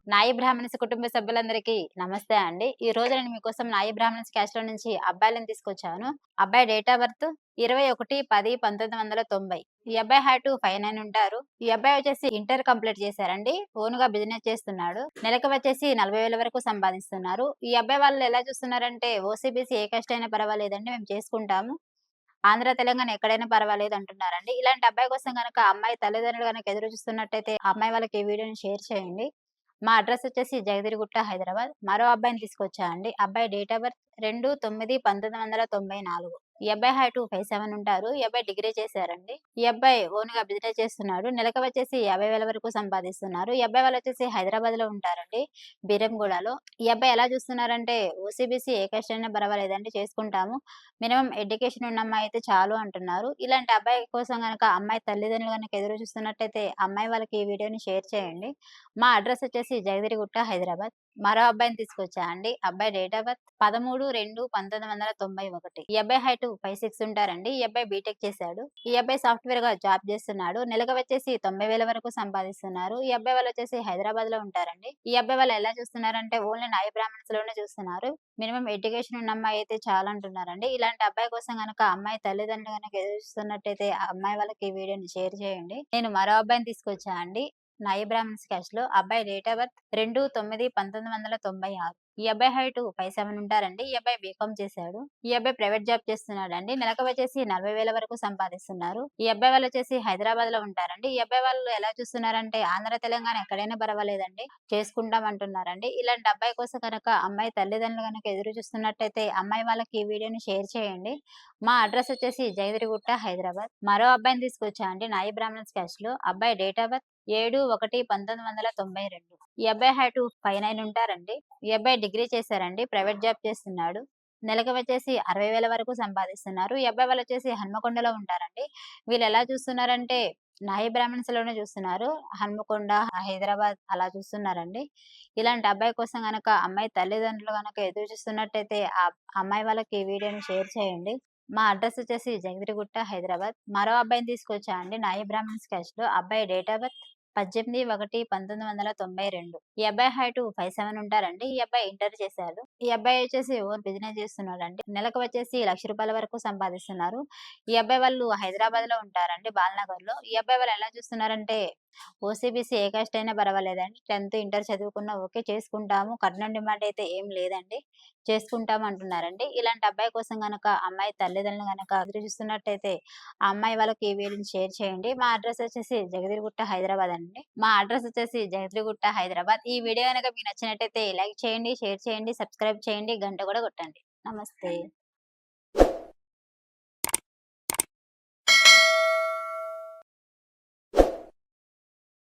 నాయి బ్రాహ్మణ్స్ కుటుంబ సభ్యులందరికీ నమస్తే అండి. ఈ రోజు నేను మీకోసం నాయి బ్రాహ్మణ్స్ క్యాస్ట్‌లో నుంచి అబ్బాయిలని తీసుకొచ్చాను. అబ్బాయి డేట్ ఆఫ్ బర్త్ 21/10/1990. ఈ అబ్బాయి హైట్ 5'9" ఉంటారు. ఈ అబ్బాయి వచ్చేసి ఇంటర్ కంప్లీట్ చేశారండి. ఓన్‌గా బిజినెస్ చేస్తున్నాడు. నెలకు వచ్చేసి 40,000 వరకు సంపాదిస్తున్నారు. ఈ అబ్బాయి వాళ్ళు ఎలా చూస్తున్నారంటే ఓసీబీసీ ఏ కాస్ట్ అయినా పర్వాలేదండి మేము చేసుకుంటాము. ఆంధ్ర, తెలంగాణ ఎక్కడైనా పర్వాలేదు అంటున్నారండి. ఇలాంటి అబ్బాయి కోసం గనక అమ్మాయి తల్లిదండ్రులు గనక ఎదురు చూస్తున్నట్టయితే ఆ అమ్మాయి వాళ్ళకి ఈ వీడియోని షేర్ చేయండి. మా అడ్రెస్ వచ్చేసి జగదిరిగుట్ట, హైదరాబాద్. మరో అబ్బాయిని తీసుకొచ్చా అండి. అబ్బాయి డేట్ ఆఫ్ బర్త్ 2/9/1994. ఈ అబ్బాయి హైట్ 5'7" ఉంటారు. ఈ అబ్బాయి డిగ్రీ చేశారండి. ఈ అబ్బాయి ఓన్‌గా బిజినెస్ చేస్తున్నాడు. నెలకు వచ్చేసి 50,000 వరకు సంపాదిస్తున్నారు. ఈ అబ్బాయి వాళ్ళు వచ్చేసి హైదరాబాద్‌లో ఉంటారండి. బీరంగూడలో. ఈ అబ్బాయి ఎలా చూస్తున్నారంటే ఓసీబీసీ ఏ కాస్ట్ అయినా పర్వాలేదండి చేసుకుంటాము. మినిమమ్ ఎడ్యుకేషన్ ఉన్న అమ్మాయి అయితే చాలు అంటున్నారు. ఇలాంటి అబ్బాయి కోసం గనక అమ్మాయి తల్లిదండ్రులు గనక ఎదురు చూస్తున్నట్టయితే అమ్మాయి వాళ్ళకి ఈ వీడియోని షేర్ చేయండి. మా అడ్రెస్ వచ్చేసి జగదిరిగుట్ట, హైదరాబాద్. మరో అబ్బాయిని తీసుకొచ్చా అండి. అబ్బాయి డేట్ ఆఫ్ బర్త్ 13/2/1991. ఈ అబ్బాయి హైట్ 5'6" ఉంటారండి. ఈ అబ్బాయి బీటెక్ చేశాడు. ఈ అబ్బాయి సాఫ్ట్‌వేర్‌గా జాబ్ చేస్తున్నాడు. నెలకు వచ్చేసి 90,000 వరకు సంపాదిస్తున్నారు. ఈ అబ్బాయి వాళ్ళు వచ్చేసి హైదరాబాద్‌లో ఉంటారండి. ఈ అబ్బాయి వాళ్ళు ఎలా చూస్తున్నారంటే ఓన్లీ నాయి బ్రాహ్మణ్స్‌లోనే చూస్తున్నారు. మినిమమ్ ఎడ్యుకేషన్ ఉన్న అమ్మాయి అయితే చాలంటున్నారండి. ఇలాంటి అబ్బాయి కోసం గనక అమ్మాయి తల్లిదండ్రులు గనక ఎదురు చూస్తున్నట్టయితే ఆ అమ్మాయి వాళ్ళకి ఈ వీడియోని షేర్ చేయండి. నేను మరో అబ్బాయిని తీసుకొచ్చా అండి. నాయి బ్రాహ్మణ్స్ క్యాస్ట్‌లో. అబ్బాయి డేట్ ఆఫ్ బర్త్ 2/9/1996. ఈ అబ్బాయి హైట్ 5'7" ఉంటారండి. ఈ అబ్బాయి బీకామ్ చేశాడు. ఈ అబ్బాయి ప్రైవేట్ జాబ్ చేస్తున్నాడండి. నెలకు వచ్చేసి 40,000 వరకు సంపాదిస్తున్నారు. ఈ అబ్బాయి వాళ్ళు వచ్చేసి హైదరాబాద్‌లో ఉంటారండి. ఈ అబ్బాయి వాళ్ళు ఎలా చూస్తున్నారంటే ఆంధ్ర, తెలంగాణ ఎక్కడైనా పర్వాలేదండి చేసుకుంటాం అంటున్నారండి. ఇలాంటి అబ్బాయి కోసం గనక అమ్మాయి తల్లిదండ్రులు గనక ఎదురు చూస్తున్నట్టయితే అమ్మాయి వాళ్ళకి ఈ వీడియోని షేర్ చేయండి. మా అడ్రెస్ వచ్చేసి జగదిరిగుట్ట, హైదరాబాద్. మరో అబ్బాయిని తీసుకొచ్చా అండి నాయి బ్రాహ్మణ్స్ క్యాస్ట్‌లో. అబ్బాయి డేట్ ఆఫ్ బర్త్ 7/1/1992. ఈ అబ్బాయి హైట్ 5'9" ఉంటారండి. ఈ అబ్బాయి డిగ్రీ చేశారండి. ప్రైవేట్ జాబ్ చేస్తున్నాడు. నెలకు వచ్చేసి 60,000 వరకు సంపాదిస్తున్నారు. ఈ అబ్బాయి వాళ్ళొచ్చేసి హన్మకొండలో ఉంటారండి. వీళ్ళెలా చూస్తున్నారంటే నాయి బ్రాహ్మణ్స్‌లోనే చూస్తున్నారు. హన్మకొండ, హైదరాబాద్ అలా చూస్తున్నారండి. ఇలాంటి అబ్బాయి కోసం గనక అమ్మాయి తల్లిదండ్రులు గనక ఎదురు చూస్తున్నట్టయితే ఆ అమ్మాయి వాళ్ళకి ఈ వీడియోని షేర్ చేయండి. మా అడ్రెస్ వచ్చేసి జగదిరిగుట్ట, హైదరాబాద్. మరో అబ్బాయిని తీసుకొచ్చా అండి నాయి బ్రాహ్మణ్స్ క్యాస్ట్‌లో. అబ్బాయి డేట్ ఆఫ్ బర్త్ 18/1/1992. ఈ అబ్బాయి హైట్ 5'7" ఉంటారండి. ఈ అబ్బాయి ఇంటర్ చేశాడు. ఈ అబ్బాయి వచ్చేసి ఓన్ బిజినెస్ చేస్తున్నాడండి. నెలకు వచ్చేసి ₹1,00,000 వరకు సంపాదిస్తున్నారు. ఈ అబ్బాయి వాళ్ళు హైదరాబాద్‌లో ఉంటారండి. బాల్‌నగర్‌లో. ఈ అబ్బాయి వాళ్ళు ఎలా చూస్తున్నారంటే ఓసీబీసీ ఏ కాస్ట్ అయినా పర్వాలేదండి. 10థ్, ఇంటర్ చదువుకున్నా ఓకే చేసుకుంటాము. కట్నం డిమాండ్ అయితే ఏం లేదండి. చేసుకుంటాం అంటున్నారండి. ఇలాంటి అబ్బాయి కోసం గనక అమ్మాయి తల్లిదండ్రులు గనక ఎదురు చూస్తున్నట్టయితే ఆ అమ్మాయి వాళ్ళకి ఈ వీడియోని షేర్ చేయండి. మా అడ్రెస్ వచ్చేసి జగదిరిగుట్ట, హైదరాబాద్ అండి. మా అడ్రెస్ వచ్చేసి జగద్రిగుట్ట, హైదరాబాద్. ఈ వీడియో గనక మీకు నచ్చినట్టయితే లైక్ చేయండి, షేర్ చేయండి, సబ్స్క్రైబ్ చేయండి, గంట కూడా కొట్టండి. నమస్తే.